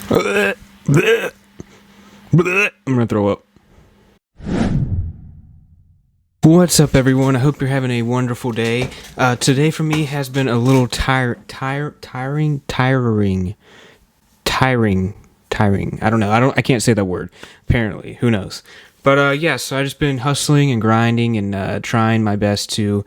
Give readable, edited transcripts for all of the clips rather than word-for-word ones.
I'm gonna throw up. What's up, everyone? I hope you're having a wonderful day. Today for me has been a little tiring. I don't know. I can't say that word. Apparently, who knows? But yeah, so I just been hustling and grinding and trying my best to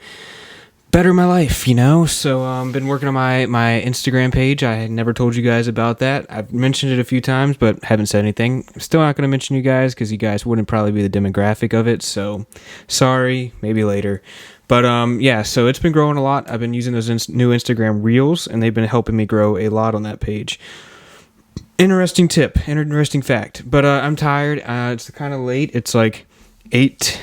better my life, you know? So I've been working on my Instagram page. I had never told you guys about that. I've mentioned it a few times, but haven't said anything. I'm still not going to mention you guys because you guys wouldn't probably be the demographic of it. So sorry, maybe later. But yeah, so it's been growing a lot. I've been using those new Instagram Reels, and they've been helping me grow a lot on that page. Interesting tip, interesting fact. But I'm tired. It's kind of late. It's like 8.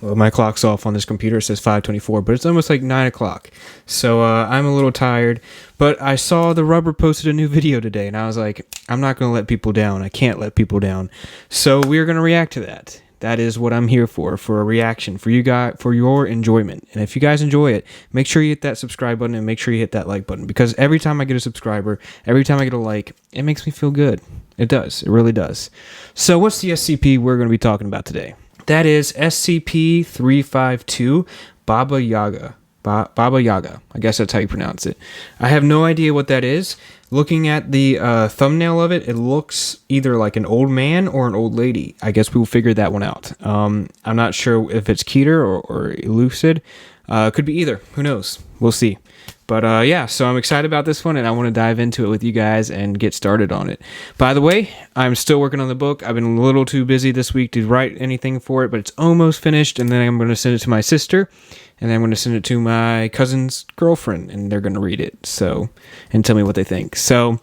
Well, my clock's off on this computer. It says 5:24, but it's almost like 9 o'clock. So I'm a little tired. But I saw the Rubber posted a new video today, and I was like, I'm not going to let people down. I can't let people down. So we're going to react to that. That is what I'm here for a reaction, for you guys, for your enjoyment. And if you guys enjoy it, make sure you hit that subscribe button and make sure you hit that like button. Because every time I get a subscriber, every time I get a like, it makes me feel good. It does. It really does. So what's the SCP we're going to be talking about today? That is SCP-352, Baba Yaga. Baba Yaga. I guess that's how you pronounce it. I have no idea what that is. Looking at the thumbnail of it, it looks either like an old man or an old lady. I guess we'll figure that one out. I'm not sure if it's Keter or Lucid. Could be either. Who knows? We'll see. But yeah, so I'm excited about this one, and I want to dive into it with you guys and get started on it. By the way, I'm still working on the book. I've been a little too busy this week to write anything for it, but it's almost finished, and then I'm going to send it to my sister, and then I'm going to send it to my cousin's girlfriend, and they're going to read it, so, and tell me what they think. So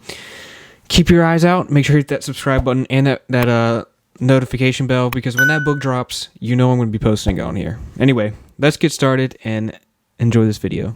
keep your eyes out. Make sure you hit that subscribe button and that notification bell, because when that book drops, you know I'm going to be posting on here. Anyway, let's get started and enjoy this video.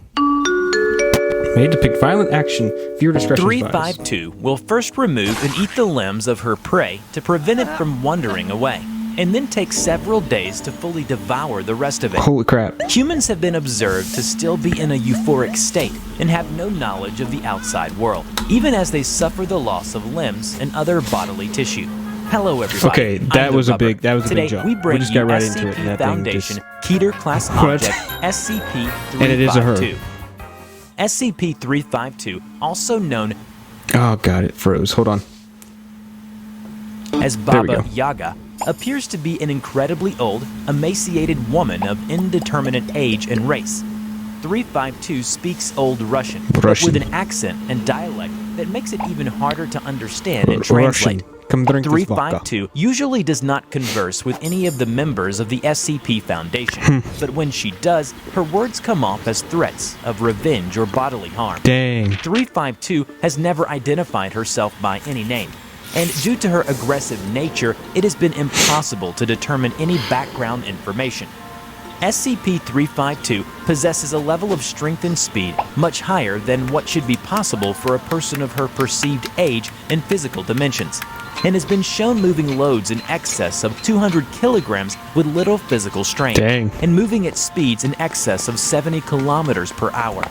May depict violent action. Viewer discretion is advised. 352 will first remove and eat the limbs of her prey to prevent it from wandering away, and then take several days to fully devour the rest of it. Holy crap. Humans have been observed to still be in a euphoric state and have no knowledge of the outside world, even as they suffer the loss of limbs and other bodily tissue. Hello, everybody. Okay, that was a big jump. Today, we bring just got you right into it, and SCP that thing Foundation just... Keter class object SCP-352. And it is a her. SCP-352, also known Oh god, it froze. Hold on. as Baba Yaga, appears to be an incredibly old, emaciated woman of indeterminate age and race. 352 speaks Old Russian, but with an accent and dialect that makes it even harder to understand and translate. Come drink this vodka. 352 usually does not converse with any of the members of the SCP Foundation, but when she does, her words come off as threats of revenge or bodily harm. Dang. 352 has never identified herself by any name, and due to her aggressive nature, it has been impossible to determine any background information. SCP-352 possesses a level of strength and speed much higher than what should be possible for a person of her perceived age and physical dimensions, and has been shown moving loads in excess of 200 kilograms with little physical strain, Dang. and moving at speeds in excess of 70 kilometers per hour.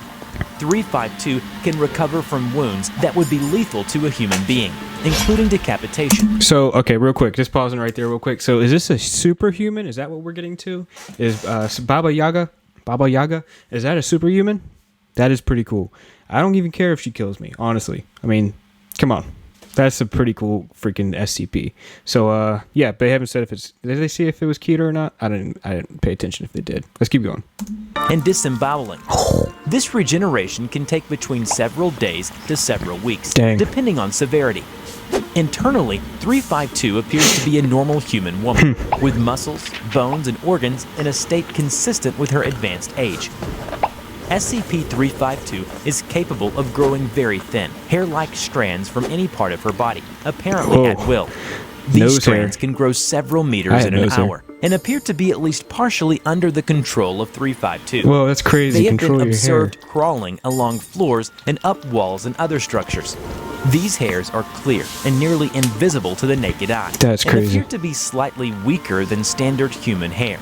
352 can recover from wounds that would be lethal to a human being, including decapitation. So, okay, real quick, just pausing right there real quick. So, is this a superhuman? Is that what we're getting to? Is Baba Yaga, is that a superhuman? That is pretty cool. I don't even care if she kills me, honestly. I mean, come on. That's a pretty cool freaking SCP. So, yeah, they haven't said if it's... Did they see if it was Keter or not? I didn't pay attention if they did. Let's keep going. And disemboweling. This regeneration can take between several days to several weeks, Dang. depending on severity. Internally, 352 appears to be a normal human woman, with muscles, bones, and organs in a state consistent with her advanced age. SCP-352 is capable of growing very thin, hair-like strands from any part of her body, apparently at will. These strands can grow several meters in an hour, and appear to be at least partially under the control of 352. Whoa, that's crazy. They have Control been your observed hair. crawling along floors and up walls and other structures. These hairs are clear and nearly invisible to the naked eye, That's and crazy. appear to be slightly weaker than standard human hair.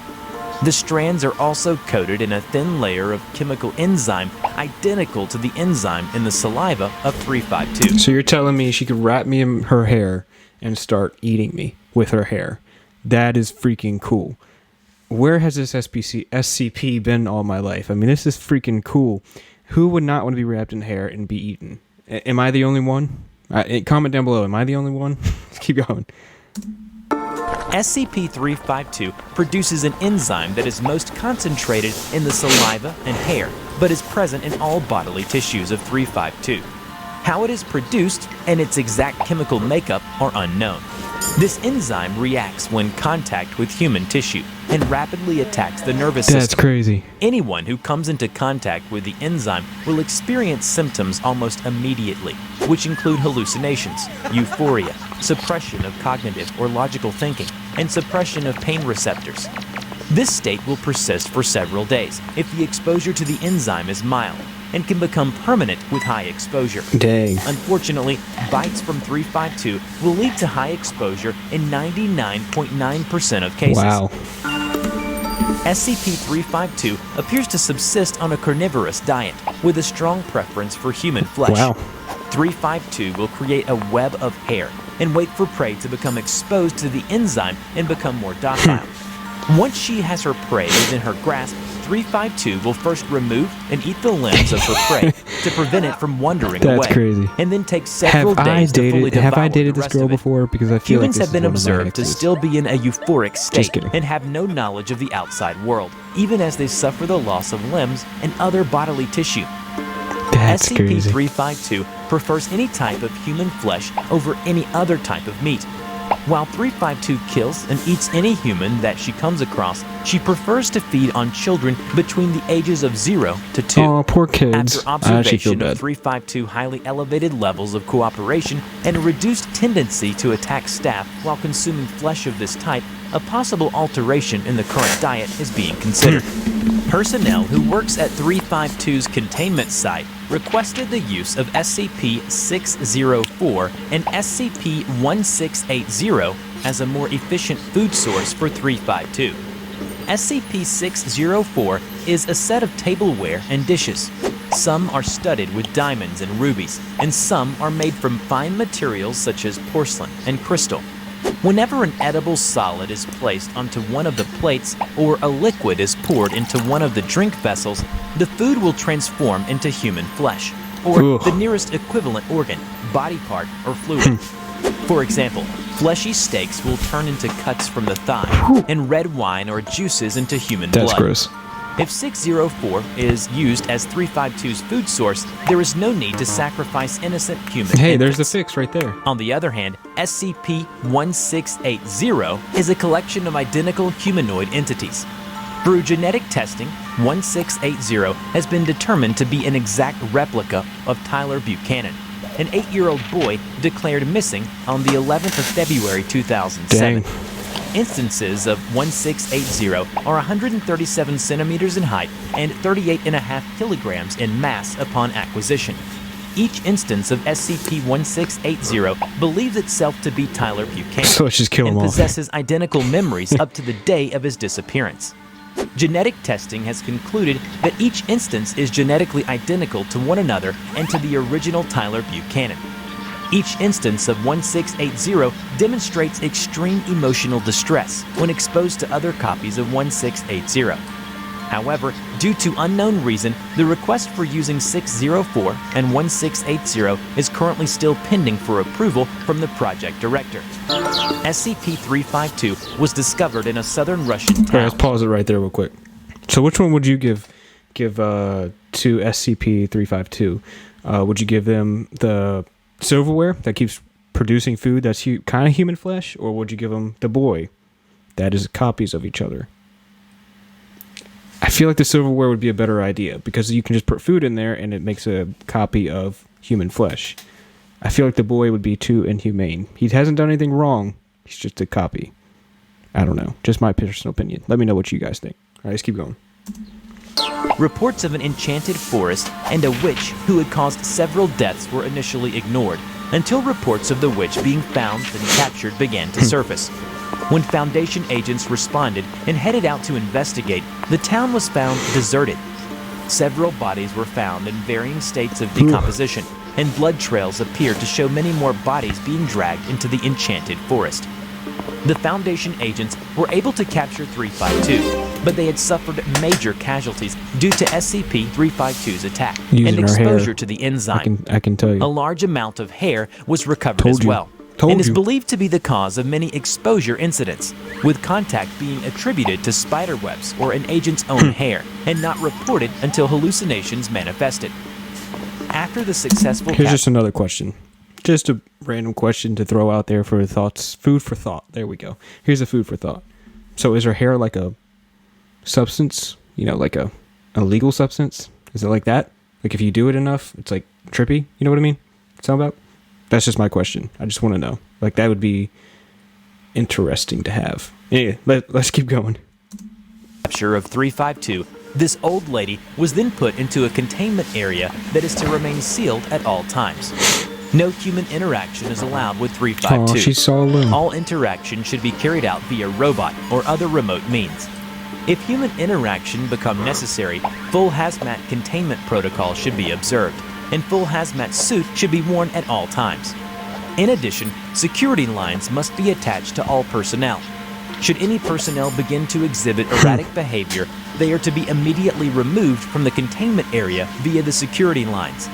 The strands are also coated in a thin layer of chemical enzyme identical to the enzyme in the saliva of 352. So you're telling me she could wrap me in her hair and start eating me with her hair? That is freaking cool. Where has this SCP been all my life? I mean, this is freaking cool. Who would not want to be wrapped in hair and be eaten? Am I the only one? Comment down below. Am I the only one? Let's keep going. SCP-352 produces an enzyme that is most concentrated in the saliva and hair, but is present in all bodily tissues of 352. How it is produced and its exact chemical makeup are unknown. This enzyme reacts when contact with human tissue and rapidly attacks the nervous system. That's crazy. Anyone who comes into contact with the enzyme will experience symptoms almost immediately, which include hallucinations, euphoria, suppression of cognitive or logical thinking, and suppression of pain receptors. This state will persist for several days if the exposure to the enzyme is mild, and can become permanent with high exposure. Dang. Unfortunately, bites from 352 will lead to high exposure in 99.9% of cases. Wow. SCP-352 appears to subsist on a carnivorous diet with a strong preference for human flesh. Wow. 352 will create a web of hair and wait for prey to become exposed to the enzyme and become more docile. Once she has her prey within her grasp, 352 will first remove and eat the limbs of her prey to prevent it from wandering away. That's crazy. And then take several days to fully devour Have I dated the this rest girl of it. before? Because I feel Humans like have been observed to still be in a euphoric state kidding. and have no knowledge of the outside world, even as they suffer the loss of limbs and other bodily tissue. That's crazy. SCP-352 prefers any type of human flesh over any other type of meat. While 352 kills and eats any human that she comes across, she prefers to feed on children between the ages of 0 to 2. Oh, poor kids. After I actually feel observation bad. of 352 highly elevated levels of cooperation and a reduced tendency to attack staff while consuming flesh of this type, a possible alteration in the current diet is being considered. Personnel who works at 352's containment site requested the use of SCP-604 and SCP-1680 as a more efficient food source for 352. SCP-604 is a set of tableware and dishes. Some are studded with diamonds and rubies, and some are made from fine materials such as porcelain and crystal. Whenever an edible solid is placed onto one of the plates or a liquid is poured into one of the drink vessels, the food will transform into human flesh, or the nearest equivalent organ, body part, or fluid. For example, fleshy steaks will turn into cuts from the thigh, and red wine or juices into human blood. That's gross. If 604 is used as 352's food source, there is no need to sacrifice innocent human Hey, there's the infants. fix right there. On the other hand, SCP-1680 is a collection of identical humanoid entities. Through genetic testing, 1680 has been determined to be an exact replica of Tyler Buchanan, an 8-year-old boy declared missing on the 11th of February 2007. Dang. Instances of 1680 are 137 centimeters in height and 38.5 kilograms in mass upon acquisition. Each instance of SCP-1680 believes itself to be Tyler Buchanan So let's just kill and them all. possesses identical memories up to the day of his disappearance. Genetic testing has concluded that each instance is genetically identical to one another and to the original Tyler Buchanan. Each instance of 1680 demonstrates extreme emotional distress when exposed to other copies of 1680. However, due to unknown reason, the request for using 604 and 1680 is currently still pending for approval from the project director. SCP-352 was discovered in a southern Russian All right, town. let's pause it right there real quick. So which one would you give to SCP-352? Would you give them the silverware that keeps producing food that's kind of human flesh, or would you give them the boy that is copies of each other? I feel like the silverware would be a better idea because you can just put food in there and it makes a copy of human flesh. I feel like the boy would be too inhumane. He hasn't done anything wrong. He's just a copy. I don't know. Just my personal opinion. Let me know what you guys think. All right, let's keep going. Reports of an enchanted forest and a witch who had caused several deaths were initially ignored, until reports of the witch being found and captured began to surface. When Foundation agents responded and headed out to investigate, the town was found deserted. Several bodies were found in varying states of decomposition, and blood trails appear to show many more bodies being dragged into the enchanted forest. The Foundation agents were able to capture 352, but they had suffered major casualties due to SCP-352's attack and exposure to the enzyme. I can tell you. A large amount of hair was recovered as well, and is believed to be the cause of many exposure incidents, with contact being attributed to spider webs or an agent's own hair, and not reported until hallucinations manifested. After the successful Here's just another question. Just a random question to throw out there for thoughts. Food for thought. There we go. Here's a food for thought. So is her hair like a substance? You know, like a illegal substance? Is it like that? Like if you do it enough, it's like trippy? You know what I mean? Sound about? That's just my question. I just want to know. Like that would be interesting to have. Yeah, let's keep going. Capture of 352, this old lady was then put into a containment area that is to remain sealed at all times. No human interaction is allowed with 352. Oh, she's so alone. All interaction should be carried out via robot or other remote means. If human interaction become necessary, full hazmat containment protocol should be observed, and full hazmat suit should be worn at all times. In addition, security lines must be attached to all personnel. Should any personnel begin to exhibit erratic behavior, they are to be immediately removed from the containment area via the security lines.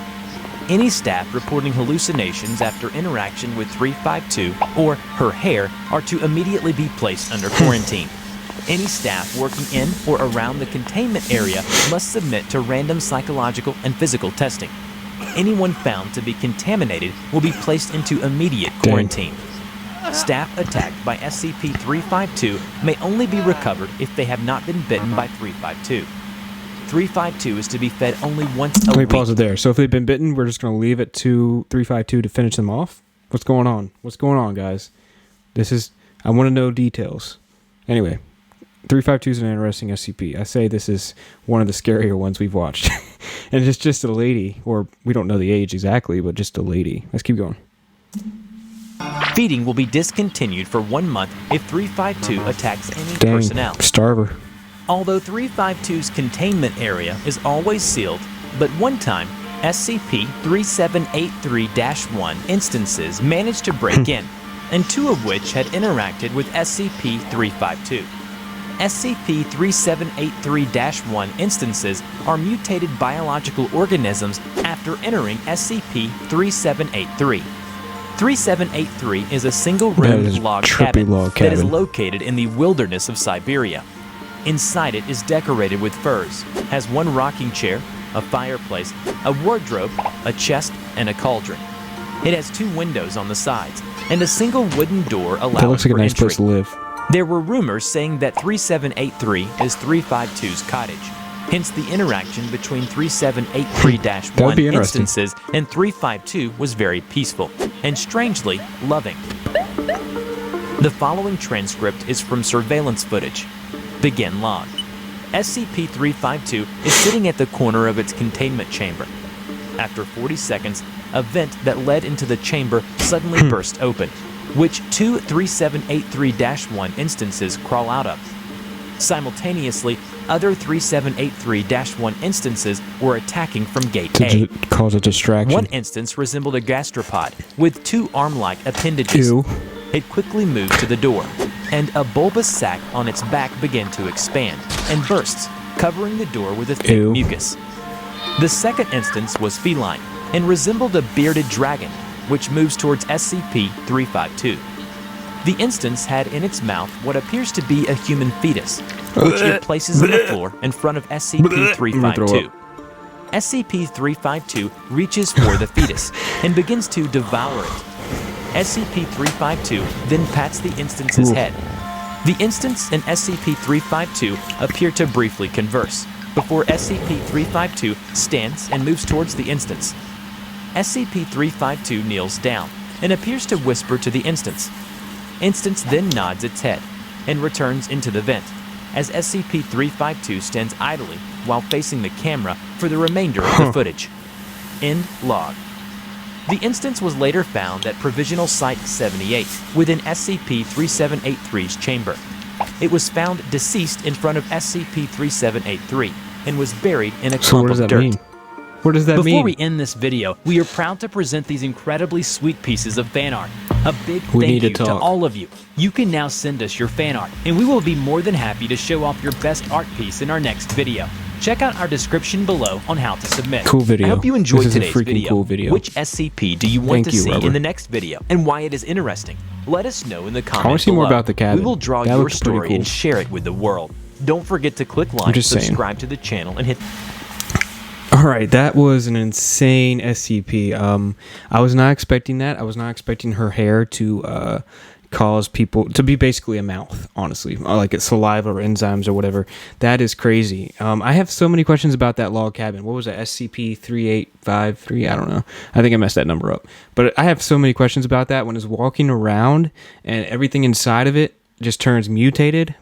Any staff reporting hallucinations after interaction with 352 or her hair are to immediately be placed under quarantine. Any staff working in or around the containment area must submit to random psychological and physical testing. Anyone found to be contaminated will be placed into immediate quarantine. Staff attacked by SCP-352 may only be recovered if they have not been bitten by 352. 352 is to be fed only once a week. Let me pause it there. So if they've been bitten, we're just going to leave it to 352 to finish them off? What's going on? What's going on, guys? I want to know details. Anyway, 352 is an interesting SCP. I say this is one of the scarier ones we've watched. And it's just a lady, or we don't know the age exactly, but just a lady. Let's keep going. Feeding will be discontinued for 1 month if 352 attacks any personnel. Starve her. Although 352's containment area is always sealed, but one time, SCP-3783-1 instances managed to break in, and 2 of which had interacted with SCP-352. SCP-3783-1 instances are mutated biological organisms after entering SCP-3783. 3783 is a single-roomed log cabin that is located in the wilderness of Siberia. Inside it is decorated with furs, has 1 rocking chair, a fireplace, a wardrobe, a chest, and a cauldron. It has 2 windows on the sides, and a single wooden door allowing that looks like for a nice entry. place to live. There were rumors saying that 3783 is 352's cottage, hence the interaction between 3783-1 instances and 352 was very peaceful, and strangely loving. The following transcript is from surveillance footage. Begin log. SCP-352 is sitting at the corner of its containment chamber. After 40 seconds, a vent that led into the chamber suddenly burst open, which 2 3783-1 instances crawl out of. Simultaneously, other 3783-1 instances were attacking from Gate A. Cause a distraction. 1 instance resembled a gastropod with 2 arm-like appendages. Ew. It quickly moved to the door, and a bulbous sac on its back began to expand and bursts, covering the door with a thick mucus. The second instance was feline and resembled a bearded dragon, which moves towards SCP-352. The instance had in its mouth what appears to be a human fetus, which it places on the floor in front of SCP-352. SCP-352 reaches for the fetus and begins to devour it. SCP-352 then pats the instance's head. The instance and SCP-352 appear to briefly converse, before SCP-352 stands and moves towards the instance. SCP-352 kneels down and appears to whisper to the instance. Instance then nods its head and returns into the vent, as SCP-352 stands idly while facing the camera for the remainder of the footage. End log. The instance was later found at Provisional Site 78 within SCP-3783's chamber. It was found deceased in front of SCP-3783, and was buried in a So clump what does of that dirt. mean? What does that Before mean? we end this video, we are proud to present these incredibly sweet pieces of fan art. A big We thank need to you to talk. all of you. You can now send us your fan art, and we will be more than happy to show off your best art piece in our next video. Check out our description below on how to submit. Cool video. I hope you enjoyed This is a today's freaking video. cool video. Which SCP do you want Thank to you, see Rubber. in the next video, and why it is interesting? Let us know in the comments I want to see more below. about the cabin. We will draw That your looks pretty story cool. and share it with the world. Don't forget to click like, just saying. subscribe to the channel, and hit All right, that was an insane SCP. I was not expecting that. I was not expecting her hair to cause people to be basically a mouth, honestly, like it's saliva or enzymes or whatever. That is crazy. I have so many questions about that log cabin. What was that, SCP-3853? I don't know. I think I messed that number up. But I have so many questions about that when it's walking around and everything inside of it just turns mutated.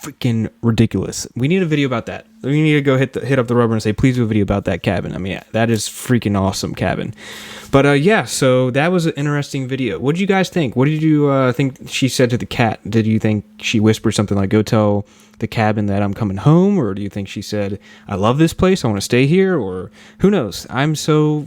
Freaking ridiculous. We need a video about that. We need to go hit up the Rubber and say, please do a video about that cabin. I mean, that is freaking awesome cabin. But yeah, so that was an interesting video. What did you guys think? What did you think she said to the cat? Did you think she whispered something like, go tell the cabin that I'm coming home? Or do you think she said, I love this place, I want to stay here? Or who knows? I'm so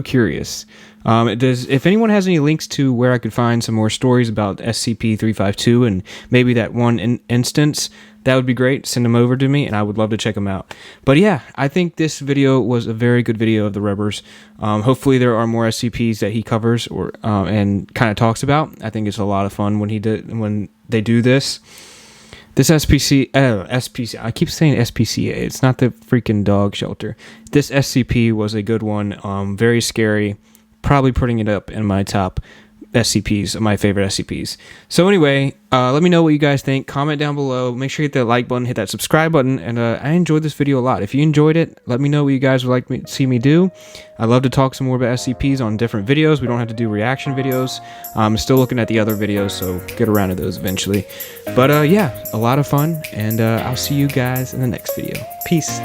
curious. If anyone has any links to where I could find some more stories about SCP-352 and maybe that one instance, that would be great. Send them over to me, and I would love to check them out. But yeah, I think this video was a very good video of the Rubbers. Hopefully there are more SCPs that he covers or and kind of talks about. I think it's a lot of fun when they do this. This SPC, I keep saying SPCA. It's not the freaking dog shelter. This SCP was a good one. Very scary. Probably putting it up in my top SCPs, my favorite SCPs. So anyway, let me know what you guys think. Comment down below. Make sure you hit that like button, hit that subscribe button. And I enjoyed this video a lot. If you enjoyed it, let me know what you guys would like to see me do. I'd love to talk some more about SCPs on different videos. We don't have to do reaction videos. I'm still looking at the other videos, so get around to those eventually. But yeah, a lot of fun. And I'll see you guys in the next video. Peace.